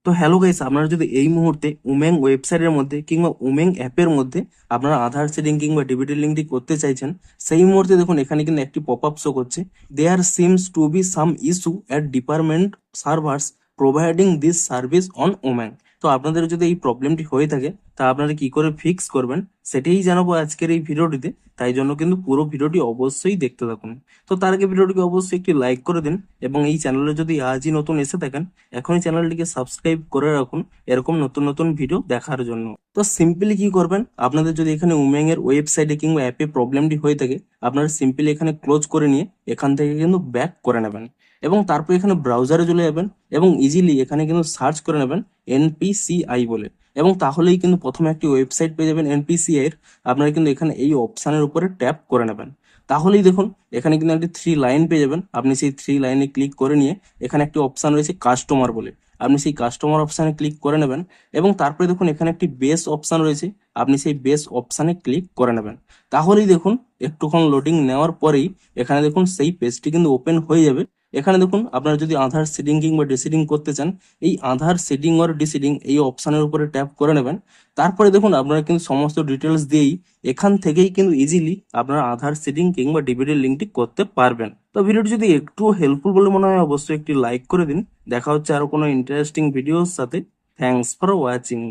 তো hello guys, আপনারা যদি এই মুহূর্তে উমেং ওয়েবসাইটের মধ্যে কিংবা উমেং অ্যাপের মধ্যে আপনারা আধার সেটিং কিংবা ডিবিটি লিঙ্কটি করতে চাইছেন, সেই মুহূর্তে দেখুন এখানে কিন্তু একটি পপ আপ শো করছে, there seems to be some issue at department servers providing this service on Umang. তো আপনাদের যদি এই প্রবলেমটি হয়ে থাকে তা আপনারা কি করে ফিক্স করবেন সেটাই জানাবো আজকের এই ভিডিওটিতে। তাই জন্য কিন্তু পুরো ভিডিওটি অবশ্যই দেখতে থাকুন। তো তার আগে ভিডিওটিকে অবশ্যই একটি লাইক করে দিন এবং এই চ্যানেলে যদি আজই নতুন এসে থাকেন এখনই চ্যানেলটিকে সাবস্ক্রাইব করে রাখুন এরকম নতুন নতুন ভিডিও দেখার জন্য। তো সিম্পলি কি করবেন, আপনাদের যদি এখানে উমেং এর ওয়েবসাইটে কিংবা অ্যাপে প্রবলেমটি হয়ে থাকে আপনারা সিম্পলি এখানে ক্লোজ করে নিয়ে এখান থেকে কিন্তু ব্যাক করে নেবেন এবং তারপর এখানে ব্রাউজারে চলে যাবেন এবং ইজিলি এখানে কিন্তু সার্চ করে নেবেন এনপিসিআই বলে, এবং তাহলেই কিন্তু প্রথমে একটি ওয়েবসাইট পেয়ে যাবেন এনপিসিআই এর। আপনারা কিন্তু এখানে এই অপশানের উপরে ট্যাপ করে নেবেন, তাহলেই দেখুন এখানে কিন্তু একটি 3 লাইন পেয়ে যাবেন। আপনি সেই 3 লাইনে ক্লিক করে নিয়ে এখানে একটি অপশান রয়েছে কাস্টমার বলে, আপনি সেই কাস্টমার অপশানে ক্লিক করে নেবেন এবং তারপরে দেখুন এখানে একটি বেস অপশান রয়েছে, আপনি সেই বেস অপশানে ক্লিক করে নেবেন। তাহলেই দেখুন একটুক্ষণ লোডিং নেওয়ার পরেই এখানে দেখুন সেই পেজটি কিন্তু ওপেন হয়ে যাবে। এখানে দেখুন আপনারা যদি আধার সেটিং কিংবা ডিসেটিং করতে চান, এই আধার সেটিং অর ডিসেটিং এই অপশানের উপরে ট্যাপ করে নেবেন। তারপরে দেখুন আপনারা কিন্তু সমস্ত ডিটেলস দিয়েই এখান থেকেই কিন্তু ইজিলি আপনারা আধার সেটিং কিংবা ডিবিটির লিঙ্কটি করতে পারবেন। তো ভিডিওটি যদি একটু হেল্পফুল বলে মনে হয় অবশ্যই একটি লাইক করে দিন। দেখা হচ্ছে আরো কোনো ইন্টারেস্টিং ভিডিওর সাথে। Thanks for watching.